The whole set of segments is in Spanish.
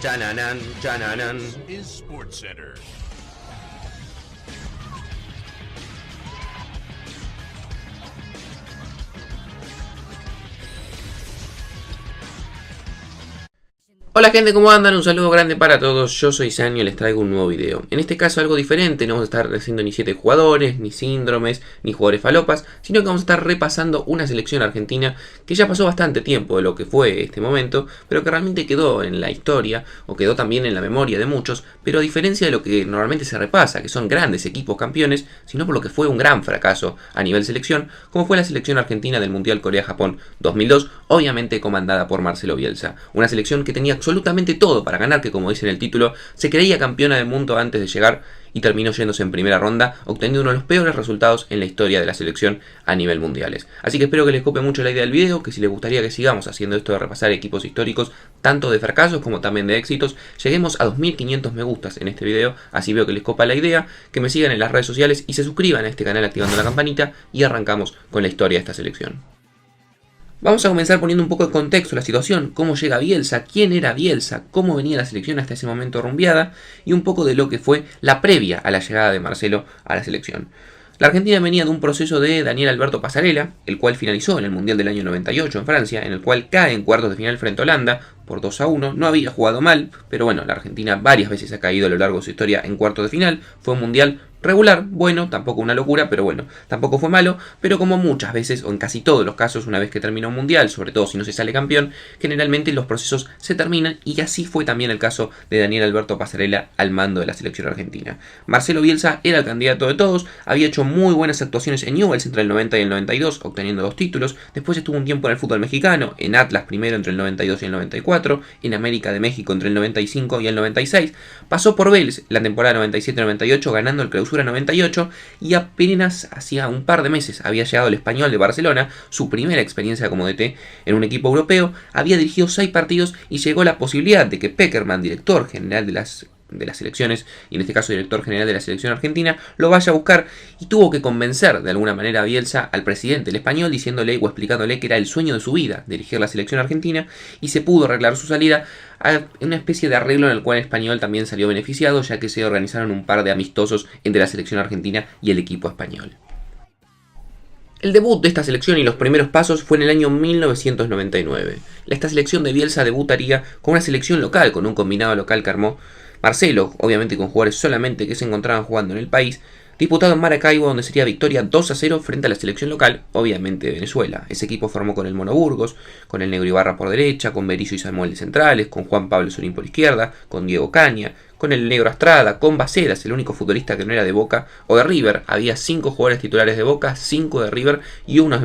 Chananan, chananan. Is SportsCenter. Hola gente, ¿cómo andan? Un saludo grande para todos, yo soy Sanio y les traigo un nuevo video. En este caso algo diferente, no vamos a estar haciendo ni 7 jugadores, ni síndromes, ni jugadores falopas, sino que vamos a estar repasando una selección argentina que ya pasó bastante tiempo de lo que fue este momento, pero que realmente quedó en la historia, o quedó también en la memoria de muchos, pero a diferencia de lo que normalmente se repasa, que son grandes equipos campeones, sino por lo que fue un gran fracaso a nivel selección, como fue la selección argentina del Mundial Corea-Japón 2002, obviamente comandada por Marcelo Bielsa. Una selección que tenía absolutamente todo para ganar, que como dice en el título, se creía campeona del mundo antes de llegar y terminó yéndose en primera ronda, obteniendo uno de los peores resultados en la historia de la selección a nivel mundiales. Así que espero que les cope mucho la idea del video, que si les gustaría que sigamos haciendo esto de repasar equipos históricos, tanto de fracasos como también de éxitos, lleguemos a 2500 me gustas en este video, así veo que les copa la idea, que me sigan en las redes sociales y se suscriban a este canal activando la campanita y arrancamos con la historia de esta selección. Vamos a comenzar poniendo un poco de contexto la situación, cómo llega Bielsa, quién era Bielsa, cómo venía la selección hasta ese momento rumbeada y un poco de lo que fue la previa a la llegada de Marcelo a la selección. La Argentina venía de un proceso de Daniel Alberto Pasarela, el cual finalizó en el Mundial del año 98 en Francia, en el cual cae en cuartos de final frente a Holanda por 2-1, no había jugado mal, pero bueno, la Argentina varias veces ha caído a lo largo de su historia en cuartos de final, fue un Mundial regular, bueno, tampoco una locura, pero bueno, tampoco fue malo, pero como muchas veces, o en casi todos los casos, una vez que termina un mundial, sobre todo si no se sale campeón, generalmente los procesos se terminan, y así fue también el caso de Daniel Alberto Pasarela al mando de la selección argentina. Marcelo Bielsa era el candidato de todos, había hecho muy buenas actuaciones en Newell's entre el 90 y el 92, obteniendo 2 títulos, después estuvo un tiempo en el fútbol mexicano, en Atlas primero entre el 92 y el 94, en América de México entre el 95 y el 96, pasó por Vélez la temporada 97-98 ganando el Clausura 98 y apenas hacía un par de meses había llegado el Español de Barcelona, su primera experiencia como DT en un equipo europeo, había dirigido 6 partidos y llegó la posibilidad de que Pekerman, director general de las selecciones, y en este caso director general de la selección argentina, lo vaya a buscar y tuvo que convencer de alguna manera a Bielsa, al presidente del Español, diciéndole o explicándole que era el sueño de su vida dirigir la selección argentina y se pudo arreglar su salida a una especie de arreglo en el cual el Español también salió beneficiado, ya que se organizaron un par de amistosos entre la selección argentina y el equipo español. El debut de esta selección y los primeros pasos fue en el año 1999. Esta selección de Bielsa debutaría con una selección local, con un combinado local que armó Marcelo, obviamente con jugadores solamente que se encontraban jugando en el país, disputado en Maracaibo, donde sería victoria 2-0 frente a la selección local, obviamente de Venezuela. Ese equipo formó con el Mono Burgos, con el Negro Ibarra por derecha, con Berizzo y Samuel de centrales, con Juan Pablo Sorín por izquierda, con Diego Caña, con el Negro Astrada, con Bacedas, el único futbolista que no era de Boca o de River. Había 5 jugadores titulares de Boca, 5 de River y uno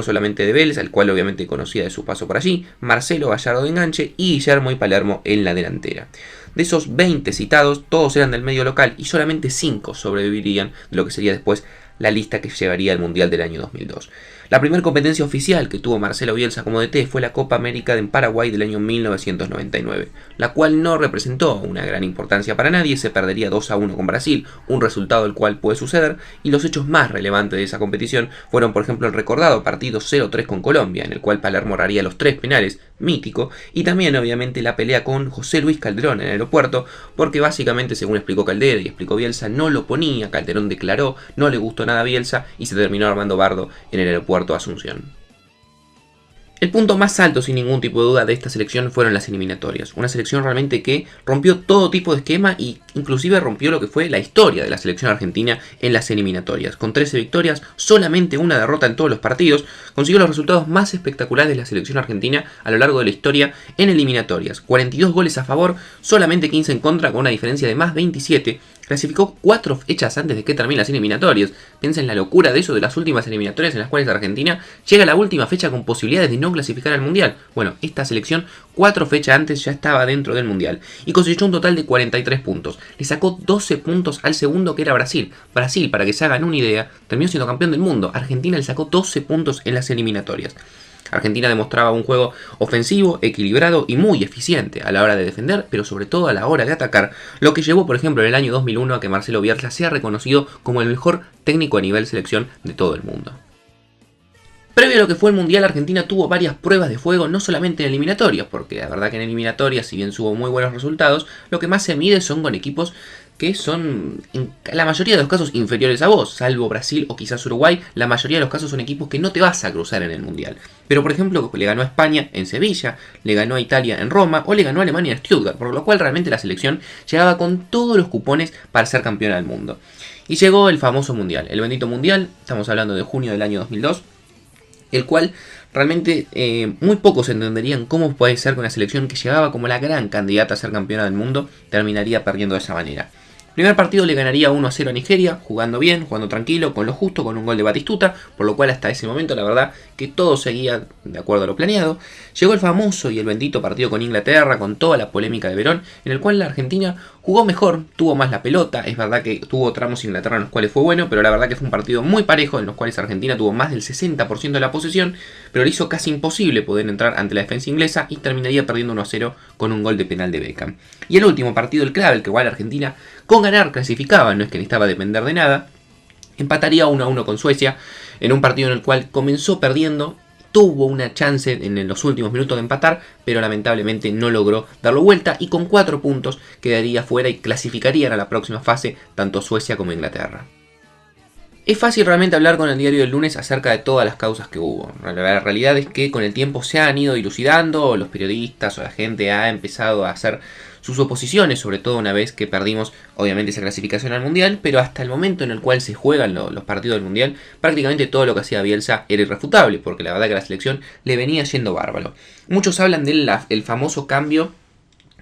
solamente de Vélez, al cual obviamente conocía de su paso por allí, Marcelo Gallardo de enganche y Guillermo y Palermo en la delantera. De esos 20 citados, todos eran del medio local y solamente 5 sobrevivirían de lo que sería después la lista que llevaría al Mundial del año 2002. La primera competencia oficial que tuvo Marcelo Bielsa como DT fue la Copa América en Paraguay del año 1999, la cual no representó una gran importancia para nadie, se perdería 2-1 con Brasil, un resultado del cual puede suceder, y los hechos más relevantes de esa competición fueron por ejemplo el recordado partido 0-3 con Colombia, en el cual Palermo erraría los 3 penales, mítico, y también obviamente la pelea con José Luis Calderón en el aeropuerto, porque básicamente según explicó Caldera y explicó Bielsa, no lo ponía, Calderón declaró, no le gustó nada a Bielsa y se terminó armando bardo en el aeropuerto Asunción. El punto más alto, sin ningún tipo de duda, de esta selección fueron las eliminatorias. Una selección realmente que rompió todo tipo de esquema y inclusive rompió lo que fue la historia de la selección argentina en las eliminatorias. Con 13 victorias, solamente una derrota en todos los partidos, consiguió los resultados más espectaculares de la selección argentina a lo largo de la historia en eliminatorias. 42 goles a favor, solamente 15 en contra, con una diferencia de más 27. Clasificó 4 fechas antes de que terminen las eliminatorias. Piensa en la locura de eso de las últimas eliminatorias en las cuales Argentina llega a la última fecha con posibilidades de no clasificar al Mundial. Bueno, esta selección 4 fechas antes ya estaba dentro del Mundial y consiguió un total de 43 puntos. Le sacó 12 puntos al segundo, que era Brasil. Brasil, para que se hagan una idea, terminó siendo campeón del mundo. Argentina le sacó 12 puntos en las eliminatorias. Argentina demostraba un juego ofensivo, equilibrado y muy eficiente a la hora de defender, pero sobre todo a la hora de atacar, lo que llevó por ejemplo en el año 2001 a que Marcelo Bielsa sea reconocido como el mejor técnico a nivel selección de todo el mundo. Previo Previo a lo que fue el Mundial, Argentina tuvo varias pruebas de fuego, no solamente en eliminatorias, porque la verdad que en eliminatorias, si bien hubo muy buenos resultados, lo que más se mide son con equipos que son en la mayoría de los casos inferiores a vos, salvo Brasil o quizás Uruguay. La mayoría de los casos son equipos que no te vas a cruzar en el Mundial. Pero por ejemplo, le ganó a España en Sevilla, le ganó a Italia en Roma o le ganó a Alemania en Stuttgart, por lo cual realmente la selección llegaba con todos los cupones para ser campeona del mundo. Y llegó el famoso Mundial, el bendito Mundial, estamos hablando de junio del año 2002, el cual realmente muy pocos entenderían cómo puede ser que una selección que llegaba como la gran candidata a ser campeona del mundo terminaría perdiendo de esa manera. Primer partido le ganaría 1-0 a Nigeria, jugando bien, jugando tranquilo, con lo justo, con un gol de Batistuta, por lo cual hasta ese momento la verdad que todo seguía de acuerdo a lo planeado. Llegó el famoso y el bendito partido con Inglaterra, con toda la polémica de Verón, en el cual la Argentina jugó mejor, tuvo más la pelota. Es verdad que tuvo tramos Inglaterra en los cuales fue bueno, pero la verdad que fue un partido muy parejo, en los cuales Argentina tuvo más del 60% de la posesión, pero le hizo casi imposible poder entrar ante la defensa inglesa y terminaría perdiendo 1-0 con un gol de penal de Beckham. Y el último partido, el clave, el que igual Argentina con ganar clasificaba, no es que necesitaba depender de nada, empataría 1-1 con Suecia, en un partido en el cual comenzó perdiendo, tuvo una chance en los últimos minutos de empatar, pero lamentablemente no logró darlo vuelta y con 4 puntos quedaría fuera y clasificarían a la próxima fase tanto Suecia como Inglaterra. Es fácil realmente hablar con el diario del lunes acerca de todas las causas que hubo. La realidad es que con el tiempo se han ido dilucidando, los periodistas o la gente ha empezado a hacer sus oposiciones, sobre todo una vez que perdimos obviamente esa clasificación al Mundial, pero hasta el momento en el cual se juegan los partidos del Mundial, prácticamente todo lo que hacía Bielsa era irrefutable, porque la verdad que a la selección le venía yendo bárbaro. Muchos hablan del famoso cambio,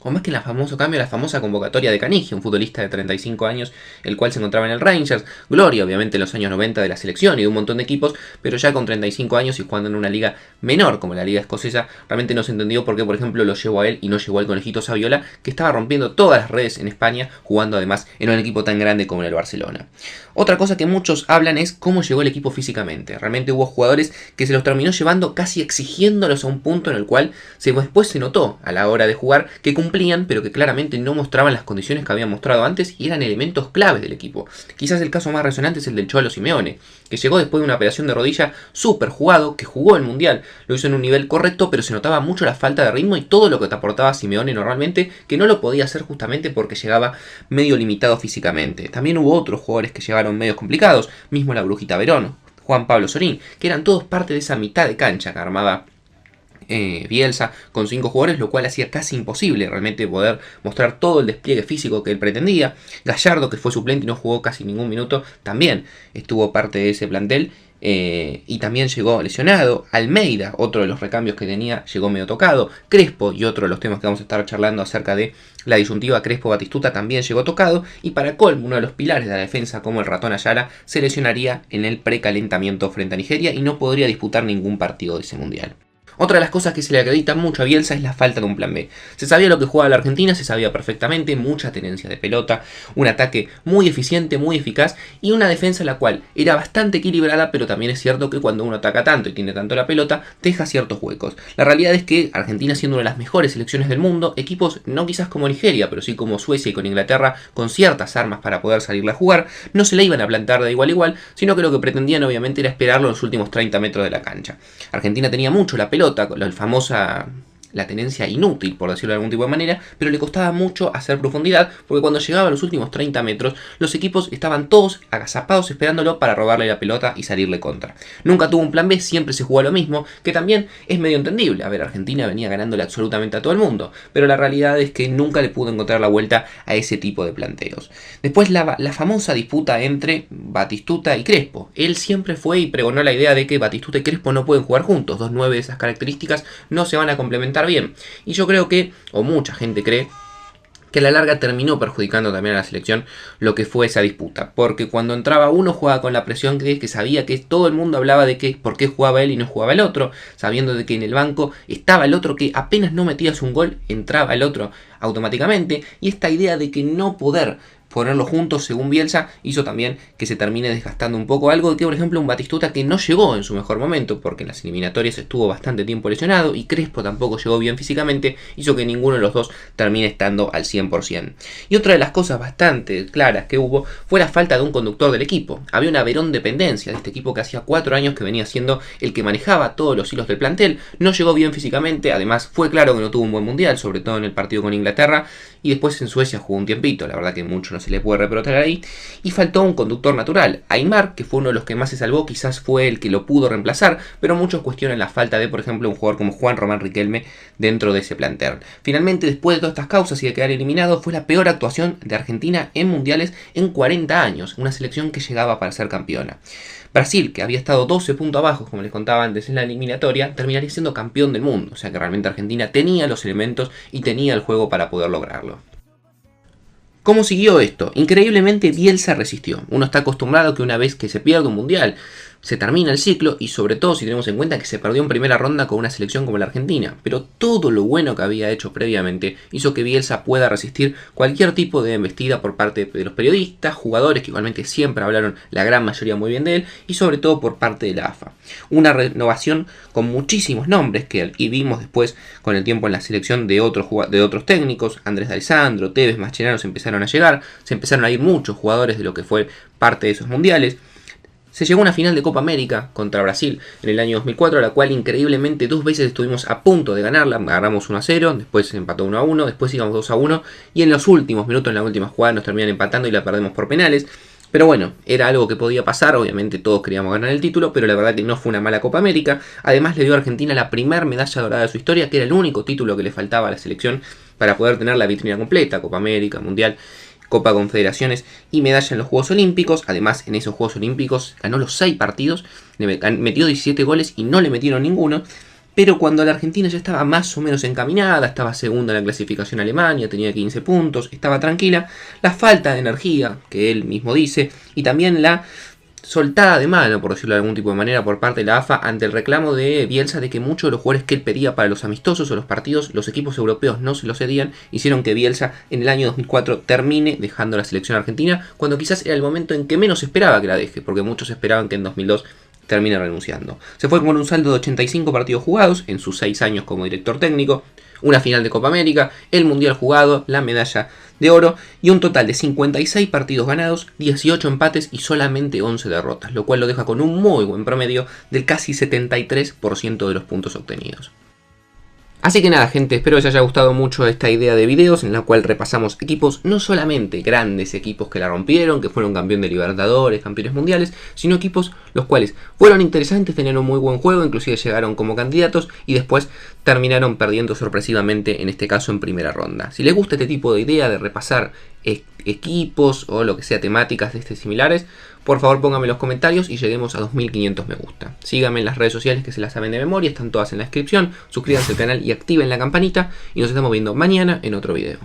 o más que el famoso cambio, la famosa convocatoria de Caniggia, un futbolista de 35 años, el cual se encontraba en el Rangers, gloria obviamente en los años 90 de la selección y de un montón de equipos, pero ya con 35 años y jugando en una liga menor como la liga escocesa, realmente no se entendió por qué, por ejemplo, lo llevó a él y no llevó al conejito Saviola, que estaba rompiendo todas las redes en España, jugando además en un equipo tan grande como el Barcelona. Otra cosa que muchos hablan es cómo llegó el equipo físicamente. Realmente hubo jugadores que se los terminó llevando casi exigiéndolos a un punto en el cual después se notó a la hora de jugar que cumplían, pero que claramente no mostraban las condiciones que habían mostrado antes y eran elementos claves del equipo. Quizás el caso más resonante es el del Cholo Simeone, que llegó después de una operación de rodilla súper jugado, que jugó el Mundial, lo hizo en un nivel correcto, pero se notaba mucho la falta de ritmo y todo lo que te aportaba Simeone normalmente, que no lo podía hacer justamente porque llegaba medio limitado físicamente. También hubo otros jugadores que llegaron medios complicados, mismo la Brujita Verón, Juan Pablo Sorín, que eran todos parte de esa mitad de cancha que armaba Bielsa con 5 jugadores, lo cual hacía casi imposible realmente poder mostrar todo el despliegue físico que él pretendía. Gallardo, que fue suplente y no jugó casi ningún minuto, también estuvo parte de ese plantel. Y también llegó lesionado. Almeida, otro de los recambios que tenía, llegó medio tocado. Crespo, y otro de los temas que vamos a estar charlando acerca de la disyuntiva Crespo-Batistuta, también llegó tocado. Y para colmo, uno de los pilares de la defensa, como el ratón Ayala, se lesionaría en el precalentamiento frente a Nigeria y no podría disputar ningún partido de ese mundial. Otra de las cosas que se le acredita mucho a Bielsa es la falta de un plan B. Se sabía lo que jugaba la Argentina, se sabía perfectamente, mucha tenencia de pelota, un ataque muy eficiente, muy eficaz y una defensa la cual era bastante equilibrada, pero también es cierto que cuando uno ataca tanto y tiene tanto la pelota, deja ciertos huecos. La realidad es que Argentina, siendo una de las mejores selecciones del mundo, equipos no quizás como Nigeria, pero sí como Suecia y con Inglaterra, con ciertas armas para poder salirle a jugar, no se le iban a plantar de igual a igual, sino que lo que pretendían obviamente era esperarlo en los últimos 30 metros de la cancha. Argentina tenía mucho la pelota, la famosa la tenencia inútil, por decirlo de algún tipo de manera, pero le costaba mucho hacer profundidad, porque cuando llegaba a los últimos 30 metros, los equipos estaban todos agazapados esperándolo para robarle la pelota y salirle contra. Nunca tuvo un plan B, siempre se jugó a lo mismo, que también es medio entendible. A ver, Argentina venía ganándole absolutamente a todo el mundo, pero la realidad es que nunca le pudo encontrar la vuelta a ese tipo de planteos. Después la famosa disputa entre Batistuta y Crespo. Él siempre fue y pregonó la idea de que Batistuta y Crespo no pueden jugar juntos, 2 9 de esas características no se van a complementar bien. Y yo creo que, o mucha gente cree, que a la larga terminó perjudicando también a la selección lo que fue esa disputa, porque cuando entraba uno jugaba con la presión que sabía que todo el mundo hablaba de que por qué jugaba él y no jugaba el otro, sabiendo de que en el banco estaba el otro que apenas no metías un gol, entraba el otro automáticamente, y esta idea de que no poder ponerlo juntos según Bielsa hizo también que se termine desgastando un poco, algo que por ejemplo un Batistuta que no llegó en su mejor momento porque en las eliminatorias estuvo bastante tiempo lesionado y Crespo tampoco llegó bien físicamente, hizo que ninguno de los dos termine estando al 100%. Y otra de las cosas bastante claras que hubo fue la falta de un conductor del equipo. Había una Verón dependencia de este equipo que hacía 4 años que venía siendo el que manejaba todos los hilos del plantel, no llegó bien físicamente, además fue claro que no tuvo un buen mundial, sobre todo en el partido con Inglaterra, y después en Suecia jugó un tiempito, la verdad que mucho no se le puede reprochar ahí, y faltó un conductor natural. Aimar, que fue uno de los que más se salvó, quizás fue el que lo pudo reemplazar, pero muchos cuestionan la falta de, por ejemplo, un jugador como Juan Román Riquelme dentro de ese plantel. Finalmente, después de todas estas causas y de quedar eliminado, fue la peor actuación de Argentina en mundiales en 40 años, una selección que llegaba para ser campeona. Brasil, que había estado 12 puntos abajo, como les contaba antes en la eliminatoria, terminaría siendo campeón del mundo. O sea que realmente Argentina tenía los elementos y tenía el juego para poder lograrlo. ¿Cómo siguió esto? Increíblemente Bielsa resistió. Uno está acostumbrado que una vez que se pierde un mundial, se termina el ciclo y sobre todo si tenemos en cuenta que se perdió en primera ronda con una selección como la Argentina. Pero todo lo bueno que había hecho previamente hizo que Bielsa pueda resistir cualquier tipo de embestida por parte de los periodistas, jugadores que igualmente siempre hablaron la gran mayoría muy bien de él y sobre todo por parte de la AFA. Una renovación con muchísimos nombres y vimos después con el tiempo en la selección de otros técnicos, Andrés D'Alessandro, Tevez, Mascherano empezaron a llegar, se empezaron a ir muchos jugadores de lo que fue parte de esos mundiales. Se llegó a una final de Copa América contra Brasil en el año 2004, a la cual increíblemente 2 veces estuvimos a punto de ganarla. Ganamos 1-0, después se empató 1-1, después íbamos 2-1 y en los últimos minutos, en la última jugada, nos terminan empatando y la perdemos por penales. Pero bueno, era algo que podía pasar, obviamente todos queríamos ganar el título, pero la verdad que no fue una mala Copa América. Además le dio a Argentina la primera medalla dorada de su historia, que era el único título que le faltaba a la selección para poder tener la vitrina completa, Copa América, Mundial, Copa Confederaciones y medalla en los Juegos Olímpicos. Además, en esos Juegos Olímpicos ganó los 6 partidos, metió 17 goles y no le metieron ninguno. Pero cuando la Argentina ya estaba más o menos encaminada, estaba segunda en la clasificación a Alemania, tenía 15 puntos, estaba tranquila, la falta de energía, que él mismo dice, y también la soltada de mano, por decirlo de algún tipo de manera, por parte de la AFA ante el reclamo de Bielsa de que muchos de los jugadores que él pedía para los amistosos o los partidos, los equipos europeos no se los cedían, hicieron que Bielsa en el año 2004 termine dejando la selección argentina, cuando quizás era el momento en que menos esperaba que la deje, porque muchos esperaban que en 2002 termine renunciando. Se fue con un saldo de 85 partidos jugados en sus 6 años como director técnico, una final de Copa América, el Mundial jugado, la medalla de oro y un total de 56 partidos ganados, 18 empates y solamente 11 derrotas, lo cual lo deja con un muy buen promedio del casi 73% de los puntos obtenidos. Así que nada gente, espero que os haya gustado mucho esta idea de videos en la cual repasamos equipos, no solamente grandes equipos que la rompieron, que fueron campeón de Libertadores, campeones mundiales, sino equipos los cuales fueron interesantes, tenían un muy buen juego, inclusive llegaron como candidatos y después terminaron perdiendo sorpresivamente, en este caso en primera ronda. Si les gusta este tipo de idea de repasar equipos o lo que sea temáticas de similares, por favor pónganme en los comentarios y lleguemos a 2500 me gusta. Síganme en las redes sociales que se las saben de memoria, están todas en la descripción, suscríbanse al canal y activen la campanita y nos estamos viendo mañana en otro video.